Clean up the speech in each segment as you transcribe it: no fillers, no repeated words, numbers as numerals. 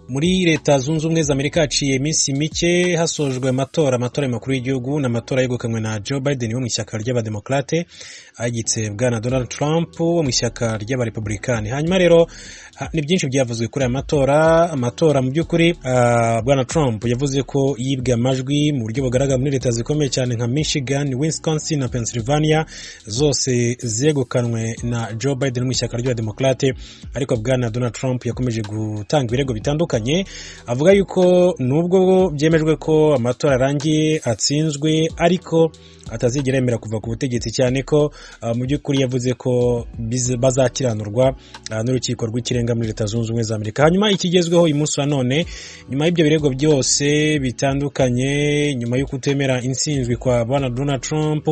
Muri leta zunze ubumwe za Amerika haciye iminsi mike hasojwe amatora makuru y'igihugu n'amatora yegukanywe na Joe Biden wo mu ishyaka ry'abademokrate agitse bwana Donald Trump wo mu ishyaka ry'abarepublikani. Hanyuma rero ni byinshi byavuzwe kuri aya amatora mu by'ukuri bwana Trump yavuze ko yibwe amajwi mu buryo bugaragara muri leta zikomeye cyane nka Michigan, Wisconsin na Pennsylvania, zose zegukanwe na Joe Biden mu ishyaka ry'abademokrate, ariko bwana Donald Trump yakomeje gutanga ibirego bitandukanye avuga yuko nubwo byemejwe ko amatora arangiye atsinzwe ariko atazigera yemera kuva ku butegetsi, cyane ko mu by'ukuri yavuze ko bazakiranurwa n'urukiko rw'ikirenga muri leta zunze ubumwe za Amerika. Hanyuma ikigezweho uyu munsi wa none, nyuma y'ibyo birego byose bitandukanye, nyuma yo kutemera intsinzwi kwa bwana Donald Trump,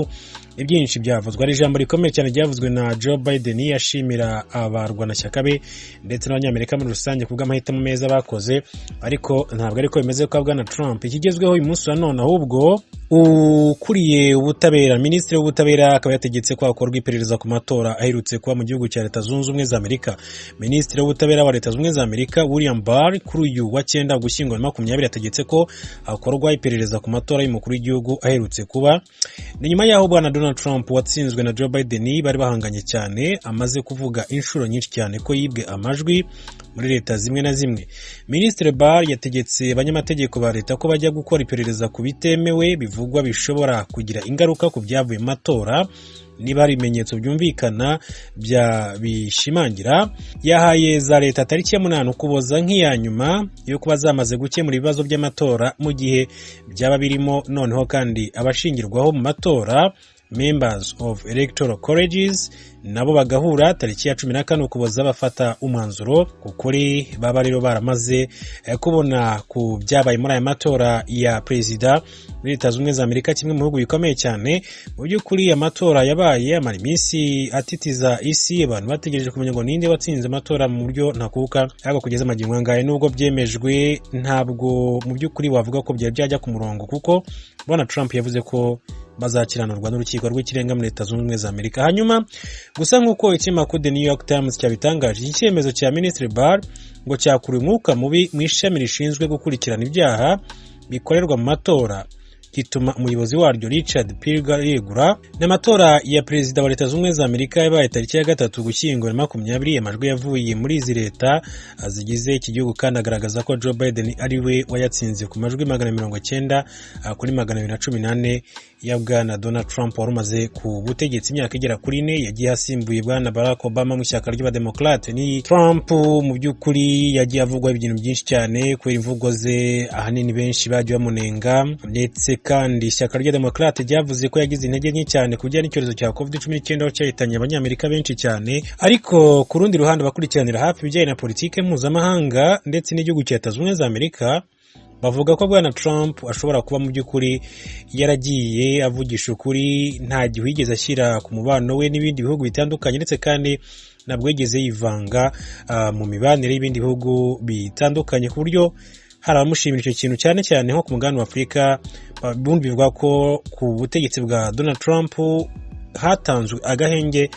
ibyinshi byavuzwe. Ari ijambo rikomeye cyane ryavuzwe na Joe Biden yashimira abarwanashyaka be ndetse n'abanyamerika muri rusange ku bw'amahitamo meza bakoze, ariko ntabwo ariko bimeze kwa bwana Trump. Ikigezweho uyu munsi wa none ahubwo ukuriye ubutabera, minisitiri w'ubutabera akaba yategetse ko hakorwa iperereza ku matora aherutse kuba mu gihugu cya leta zunze ubumwe za Amerika. Minisitiri w'ubutabera wa leta zunze ubumwe za Amerika William Barr kuri uyu wa 9 Ugushyingo 2020 yategetse ko hakorwa iperereza ku matora y'umukuru w'igihugu aherutse kuba. Ni nyuma yaho bwana Donald Trump watsinzwe na Joe Biden bari bahanganye cyane, amaze kuvuga inshuro nyinshi cyane ko yibwe amajwi muri leta zimwe na zimwe. Minisitiri Barr yategetse abanyamategeko ba leta ko bajya gukora iperereza ku bitemewe bivugwa bishobora kugira ingaruka ku byavuye mu matora niba hari ibimenyetso byumvikana bishimangira. Yahaye za leta tariki ya 8 Ukuboza nk'iya nyuma yo kuba zamaze gukemura ibibazo by'amatora mu gihe byaba birimo, noneho kandi abashingirwaho mu matora members of electoral colleges nabo bagahura tariki ya 14 Ukuboza bafata umwanzuro kukuri baba rero baramaze kubona ku byabaye muri aya matora ya perezida muri leta zunze za Amerika, kimwe mu bihugu bikomeye cyane. Mu by'ukuri amatora yabaye amara iminsi atitiza isi, abantu bategereje kumenya ngo ninde watsinze amatora mu buryo ntakuka, ariko kugeza magingo ngaye nubwo byemejwe ntabwo mu by'ukuri wavuga ko byajya ku murongo, kuko bwana Trump yavuze ko bazakiranurwa n'urukiko rw'ikirenga muri leta zunze ubumwe za Amerika. Hanyuma gusa nk'uko ikinyamakuru The New York Times cyabitangaje, iki cyemezo cya Minisitiri Barr ngo cyakuruye umwuka mubi mu ishami rishinzwe gukurikirana ibyaha bikorerwa mu matora, gituma umuyobozi waryo Richard Pilger yegura. N'amatora ya perezida wa leta zunze ubumwe za Amerika yabaye tariki ya 3 Ugushyingo 2020, amajwi yavuye muri izi leta zigize iki gihugu kandi agaragaza ko Joe Biden ari we wayatsinze ku majwi 190 kuri 218 ya bwana Donald Trump wari umaze ku butegetsi imyaka igera kuri 4. Yagiye asimbuye bwana Barack Obama mu ishyaka ry'abademokrate. Ni Trump mu by'ukuri yagiye avugwa ibintu byinshi cyane kubera imvugo ze, ahanini benshi bagiye bamunenga, ndetse kandi ishyaka ry'abademokrate ryavuze ko yagize intege nke cyane kujya n'icyorezo cya COVID-19 cyahitanye abanyamerika benshi cyane. Ariko ku rundi ruhande bakurikiranira hafi ibijyanye na politike mpuzamahanga ndetse n'igihugu cya Leta Zunze Ubumwe za Amerika bavuga ko bwana Trump ashobora kuba mu by'ukuri yaragiye avugisha ukuri, nta gihe yigeze ashyira ku mubano we n'ibindi bihugu bitandukanye, ndetse kandi nabwo yigeze yivanga mu mibanire y'ibindi bihugu bitandukanye, ku buryo hari abamushimira icyo kintu, cyane cyane nko ku mugabane wa Afurika. Bundi bivuga ko ku butegetsi bwa Donald Trump hatanzwe agahenge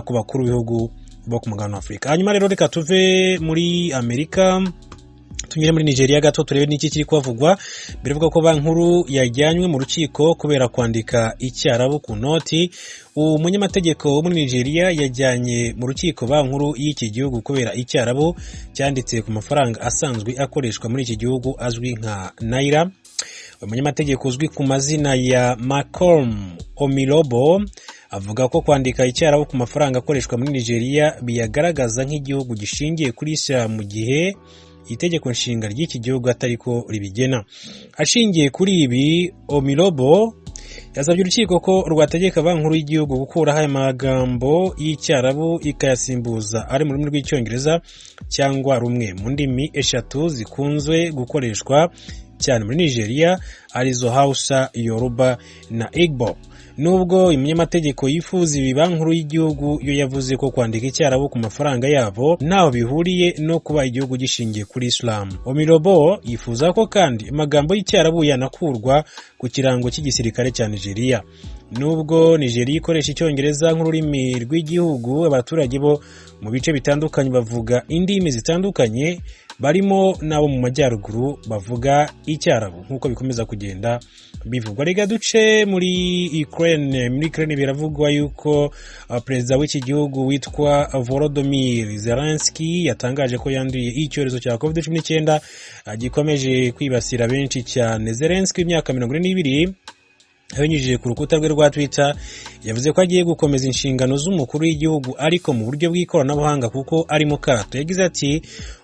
ku bakuru b'ibihugu bo ku mugabane wa Afurika. Hanyuma rero reka tuve muri Amerika tunyure muri Nigeria gato turebe n'iki kiri kwavugwa. Biravuga ko banki nkuru yajyanywe mu rukiko kubera kwandika icyarabu ku noti. Umunyamategeko wo muri Nigeria yajyanye mu rukiko banki nkuru y'iki gihugu kubera icyarabu cyanditse ku mafaranga asanzwe akoreshwa muri iki gihugu azwi nka naira. Umunyamategeko uzwi ku mazina ya Malcolm Omilobo avuga ko kwandika icyarabu ku mafaranga akoreshwa muri Nigeria biyagaragaza nk'igihugu gishingiye kuri Islam mu gihe itegeko nshinga ry'iki gihugu atariko ribigena. Ashingiye kuri ibi, Omilobo yasabye urukiko ko rwategeka banki nkuru y'igihugu gukuraho aya magambo y'icyarabu ikayasimbuza ari mu rurimi rw'icyongereza cyangwa rumwe mu ndimi eshatu zikunzwe gukoreshwa cyane muri Nigeria arizo Hausa, Yoruba na Igbo. Nubwo umunyamategeko yifuza ibi, Banki Nkuru y'Igihugu yo yavuze ko kwandika Icyarabu ku mafaranga yabo ntaho bihuriye no kuba igihugu gishingiye kuri Islam. Omirobo yifuza ko kandi amagambo y'Icyarabu yanakurwa ku kirango cy'igisirikare cya Nigeria. Nubwo Nigeria ikoresha Icyongereza nk'ururimi rw'igihugu, abaturage bo mu bice bitandukanye bavuga indimi zitandukanye, barimo nabo mu majyaruguru bavuga Icyarabu nk'uko bikomeza kugenda bivugwa. Rega duce muri Ukraine biravugwa yuko perezida w'iki gihugu witwa Volodymyr Zelensky yatangaje ko yanduye icyorezo cya COVID-19 gikomeje kwibasira benshi cyane. Zelensky imyaka 42 abinyujije ku rukuta rwe rwa Twitter yavuze ko agiye gukomeza inshingano z'umukuru w'igihugu ariko mu buryo bw'ikoranabuhanga kuko ari mu kato. Yagize ati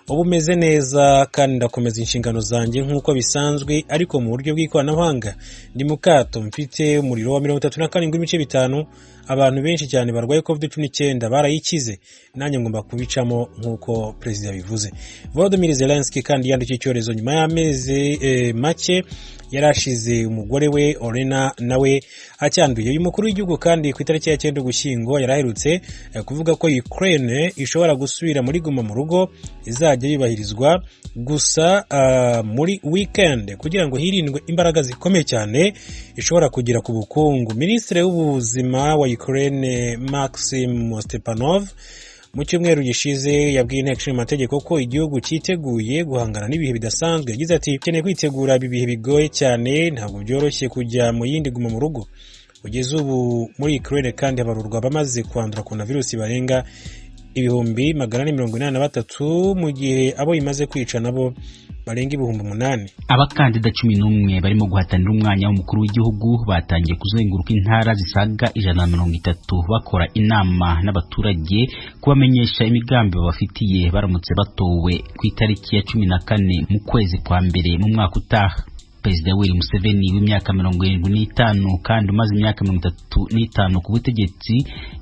ubu meze neza kandi ndakomeza inshingano zanjye nk'uko bisanzwe ariko mu buryo bw'ikoranabuhanga. Ndi mu kato, mfite umuriro wa 37.5. Abantu benshi cyane barwaye COVID-19 barayikize, nanjye ngomba kubicamo nk'uko perezida bivuze. Volodymyr Zelensky kandi yanduye icyorezo nyuma y'amezi make yarashize umugore we Olena nawe acyanduye. Uyu mukuru w'igihugu kandi ku itariki ya 9 Ugushyingo yaraherutse kuvuga ko Ukraine ishobora gusubira muri guma mu rugo izajya yubahirizwa gusa muri weekend kugira ngo hirindwe imbaraga zikomeye cyane ishobora kugira ku bukungu. Minisitiri w'ubuzima wa Ukraine Maxim Stepanov mu cyumweru gishize yabwiye inteko ishinga amategeko ko igihugu cyiteguye guhangana n'ibihe bidasanzwe. Yagize ati keneye kwitegura ibi bihe bigoye cyane, ntabwo byoroshye kujya mu yindi guma mu rugo. Kugeza ubu muri Ukraine kandi habarurwa bamaze kwandura coronavirus barenga 483 mu gihe abo imaze kwica nabo barenga 8,000. Abakandida 11 barimo guhatanira umwanya w'umukuru w'igihugu batangiye kuzenguruka intara zisaga 130 bakora inama n'abaturage kubamenyesha imigambi babafitiye baramutse batowe ku itariki ya 14 mu kwezi kwa mbere mu mwaka utaha. Perezida Yoweri Museveni w'imyaka 75 kandi umaze imyaka 35 ku butegetsi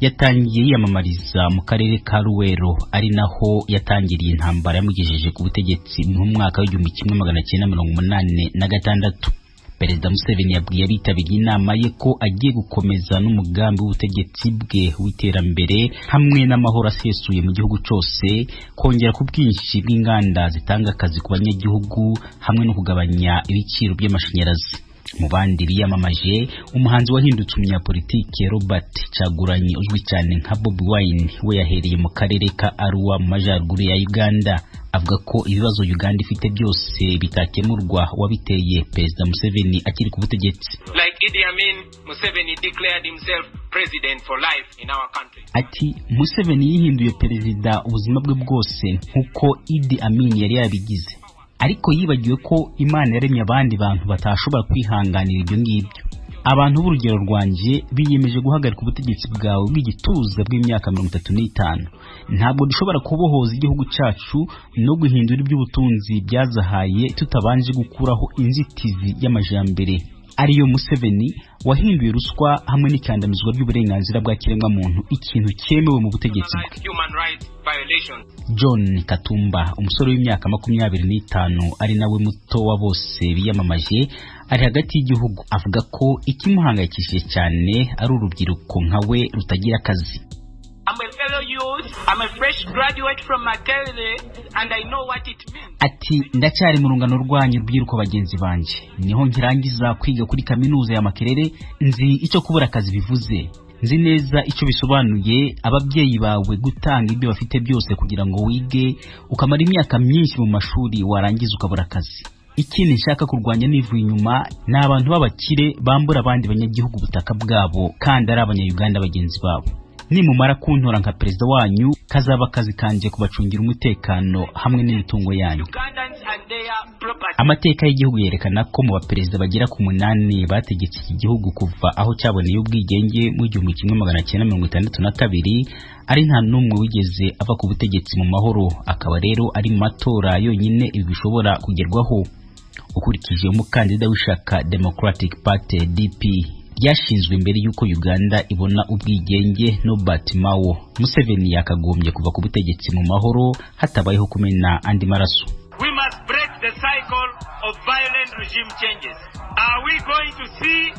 yatangiye yiyamamariza mu karere ka Ruwero, ari naho yatangiriye intambara yamugejeje ku butegetsi mu mwaka wa 1986. Perezida Museveni yabwiye abitabiriye inama ye ko agiye gukomeza n'umugambi w'ubutegetsi bwe w'iterambere hamwe n'amahoro asesuye mu gihugu cyose, kongera ku bwinshi bw'inganda zitanga akazi ku banyagihugu hamwe no kugabanya ibiciro by'amashanyarazi. Mu bandi biyamamaje, umuhanzi wahindutse umunyapolitike Robert Kyagulanyi uzwi cyane nka Bobi Wine we yahereye mu karere ka Arua mu majyaruguru ya Uganda, avuga ko ibibazo Uganda ifite byose bitakemurwa wabiteye Perezida Museveni akiri ku butegetsi. Like Idi Amin, Museveni declared himself president for life in our country. Ati Museveni yihinduye perezida ubuzima bwe bwose nk'uko Idi Amin yari yabigize, ariko yibagiwe ko Imana yaremye abandi bantu batashobora kwihanganira ibyo ngibyo. Abantu b'urugero rwanje biyemeje guhagarika ubutegetsi bwawe bw'igituza bw'imyaka 35. Ntabwo dushobora kubohoza igihugu cyacu no guhindura iby'ubutunzi byazahaye tutabanje gukuraho inzitizi y'amajambere ariyo Museveni wahinduye ruswa hamwe n'ikandamizwa ry'uburenganzira bwa kiremwa muntu ikintu cyemewe mu butegetsi bwe. John Katumba, umusore w'imyaka 25 ari nawe muto wa bose biyamamaje, ari hagati y'igihugu, avuga ko ikimuhangayikishije cyane ari urubyiruko nkawe rutagira akazi. I'm a fellow youth, I'm a fresh graduate from Makerere and I know what it means. Ati ndacyari mu rungano rwanyu rubyiruko bagenzi banje, niho nkirangiza kwiga kuri kaminuza ya Makerere, nzi icyo kubura akazi bivuze, nzi neza icyo bisobanuye ababyeyi bawe gutanga ibyo bafite byose kugira ngo wige ukamara imyaka myinshi mu mashuri warangiza ukabura akazi. Ikindi nshaka kurwanya nivuye inyuma n'abantu b'abakire bambura abandi banyagihugu ubutaka bwabo kandi ari abanya-Uganda bagenzi babo. Nimumara kuntora nka perezida wanyu kazaba akazi kanje kubacungira umutekano hamwe n'imitungo yanyu. Amateka y'igihugu yerekana ko mu baperezida bagera ku 8 bategetse iki gihugu kuva aho cyaboneye ubwigenge mu 1962 ari nta numwe wigeze ava ku butegetsi mu mahoro, akaba rero ari mu matora yonyine ibi bishobora kugerwaho. Ukurikije umukandida w'ishaka Democratic Party DP yashinzwe mbere yuko Uganda ibona ubwigenge Norbert Mao, Museveni yakagombye kuva ku butegetsi mu mahoro hatabayeho kumena andi maraso. We must break the cycle of violent regime changes. Are we going to see